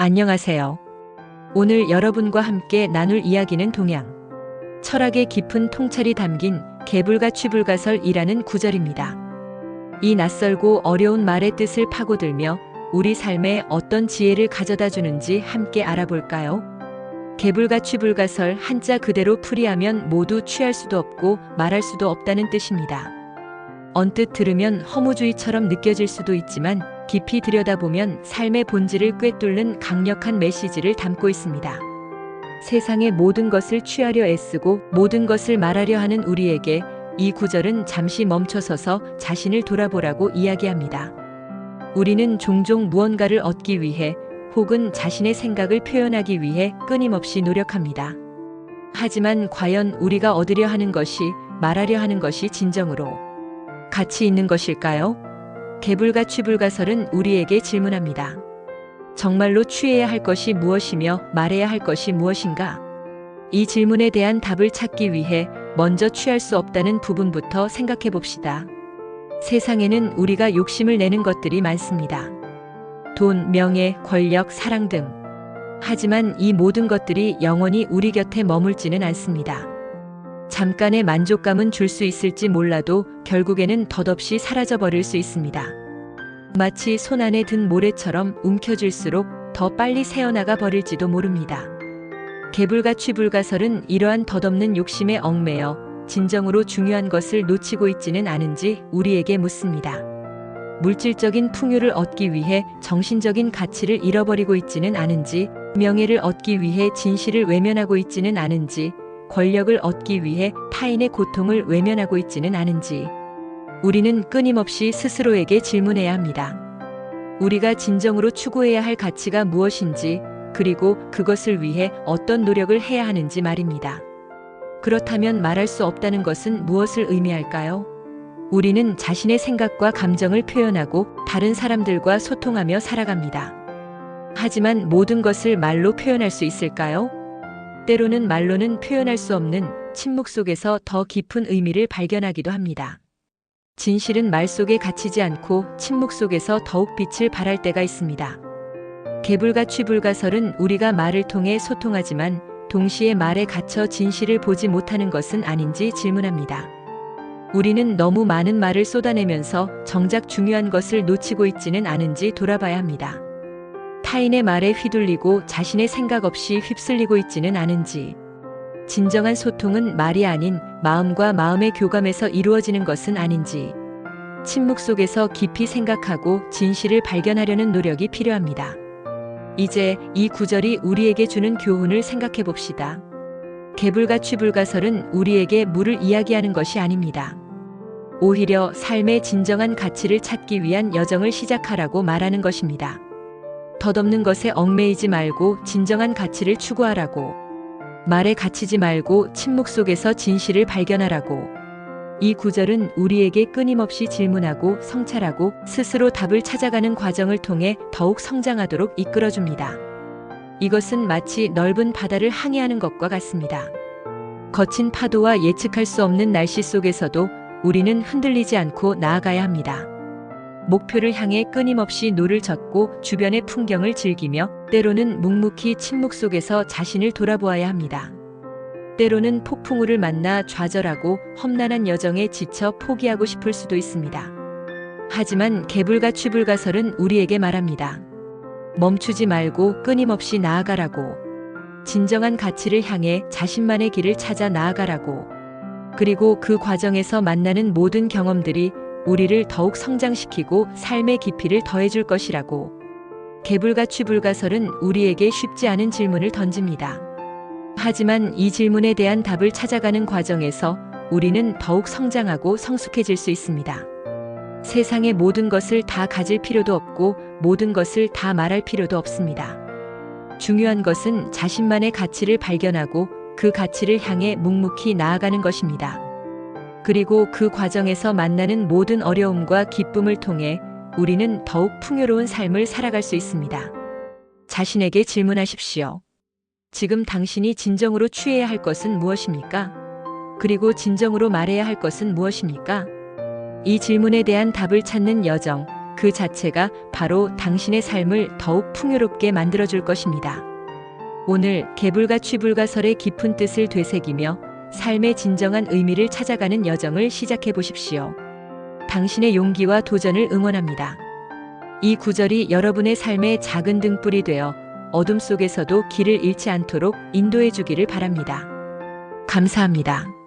안녕하세요. 오늘 여러분과 함께 나눌 이야기는 동양 철학의 깊은 통찰이 담긴 개불가취불가설이라는 구절입니다. 이 낯설고 어려운 말의 뜻을 파고들며 우리 삶에 어떤 지혜를 가져다 주는지 함께 알아볼까요? 개불가취불가설 한자 그대로 풀이하면 모두 취할 수도 없고 말할 수도 없다는 뜻입니다. 언뜻 들으면 허무주의처럼 느껴질 수도 있지만 깊이 들여다보면 삶의 본질을 꿰뚫는 강력한 메시지를 담고 있습니다. 세상의 모든 것을 취하려 애쓰고 모든 것을 말하려 하는 우리에게 이 구절은 잠시 멈춰서서 자신을 돌아보라고 이야기합니다. 우리는 종종 무언가를 얻기 위해 혹은 자신의 생각을 표현하기 위해 끊임없이 노력합니다. 하지만 과연 우리가 얻으려 하는 것이, 말하려 하는 것이 진정으로 가치 있는 것일까요? 개불가취불가설은 우리에게 질문합니다. 정말로 취해야 할 것이 무엇이며 말해야 할 것이 무엇인가? 이 질문에 대한 답을 찾기 위해 먼저 취할 수 없다는 부분부터 생각해 봅시다. 세상에는 우리가 욕심을 내는 것들이 많습니다. 돈, 명예, 권력, 사랑 등. 하지만 이 모든 것들이 영원히 우리 곁에 머물지는 않습니다. 잠깐의 만족감은 줄 수 있을지 몰라도 결국에는 덧없이 사라져버릴 수 있습니다. 마치 손 안에 든 모래처럼 움켜쥘수록 더 빨리 새어나가 버릴지도 모릅니다. 개불가취불가설은 이러한 덧없는 욕심에 얽매여 진정으로 중요한 것을 놓치고 있지는 않은지 우리에게 묻습니다. 물질적인 풍요를 얻기 위해 정신적인 가치를 잃어버리고 있지는 않은지, 명예를 얻기 위해 진실을 외면하고 있지는 않은지, 권력을 얻기 위해 타인의 고통을 외면하고 있지는 않은지 우리는 끊임없이 스스로에게 질문해야 합니다. 우리가 진정으로 추구해야 할 가치가 무엇인지, 그리고 그것을 위해 어떤 노력을 해야 하는지 말입니다. 그렇다면 말할 수 없다는 것은 무엇을 의미할까요? 우리는 자신의 생각과 감정을 표현하고 다른 사람들과 소통하며 살아갑니다. 하지만 모든 것을 말로 표현할 수 있을까요? 때로는 말로는 표현할 수 없는 침묵 속에서 더 깊은 의미를 발견하기도 합니다. 진실은 말 속에 갇히지 않고 침묵 속에서 더욱 빛을 발할 때가 있습니다. 개불가취불가설은 우리가 말을 통해 소통하지만 동시에 말에 갇혀 진실을 보지 못하는 것은 아닌지 질문합니다. 우리는 너무 많은 말을 쏟아내면서 정작 중요한 것을 놓치고 있지는 않은지 돌아봐야 합니다. 타인의 말에 휘둘리고 자신의 생각 없이 휩쓸리고 있지는 않은지, 진정한 소통은 말이 아닌 마음과 마음의 교감에서 이루어지는 것은 아닌지, 침묵 속에서 깊이 생각하고 진실을 발견하려는 노력이 필요합니다. 이제 이 구절이 우리에게 주는 교훈을 생각해 봅시다. 개불가취불가설은 우리에게 물을 이야기하는 것이 아닙니다. 오히려 삶의 진정한 가치를 찾기 위한 여정을 시작하라고 말하는 것입니다. 덧없는 것에 얽매이지 말고 진정한 가치를 추구하라고, 말에 갇히지 말고 침묵 속에서 진실을 발견하라고. 이 구절은 우리에게 끊임없이 질문하고 성찰하고 스스로 답을 찾아가는 과정을 통해 더욱 성장하도록 이끌어줍니다. 이것은 마치 넓은 바다를 항해하는 것과 같습니다. 거친 파도와 예측할 수 없는 날씨 속에서도 우리는 흔들리지 않고 나아가야 합니다. 목표를 향해 끊임없이 노를 젓고 주변의 풍경을 즐기며 때로는 묵묵히 침묵 속에서 자신을 돌아보아야 합니다. 때로는 폭풍우를 만나 좌절하고 험난한 여정에 지쳐 포기하고 싶을 수도 있습니다. 하지만 개불가취불가설은 우리에게 말합니다. 멈추지 말고 끊임없이 나아가라고. 진정한 가치를 향해 자신만의 길을 찾아 나아가라고. 그리고 그 과정에서 만나는 모든 경험들이 우리를 더욱 성장시키고 삶의 깊이를 더해줄 것이라고. 개불가취불가설은 우리에게 쉽지 않은 질문을 던집니다. 하지만 이 질문에 대한 답을 찾아가는 과정에서 우리는 더욱 성장하고 성숙해질 수 있습니다. 세상의 모든 것을 다 가질 필요도 없고 모든 것을 다 말할 필요도 없습니다. 중요한 것은 자신만의 가치를 발견하고 그 가치를 향해 묵묵히 나아가는 것입니다. 그리고 그 과정에서 만나는 모든 어려움과 기쁨을 통해 우리는 더욱 풍요로운 삶을 살아갈 수 있습니다. 자신에게 질문하십시오. 지금 당신이 진정으로 취해야 할 것은 무엇입니까? 그리고 진정으로 말해야 할 것은 무엇입니까? 이 질문에 대한 답을 찾는 여정, 그 자체가 바로 당신의 삶을 더욱 풍요롭게 만들어줄 것입니다. 오늘 개불가 취불가설의 깊은 뜻을 되새기며 삶의 진정한 의미를 찾아가는 여정을 시작해 보십시오. 당신의 용기와 도전을 응원합니다. 이 구절이 여러분의 삶의 작은 등불이 되어 어둠 속에서도 길을 잃지 않도록 인도해 주기를 바랍니다. 감사합니다.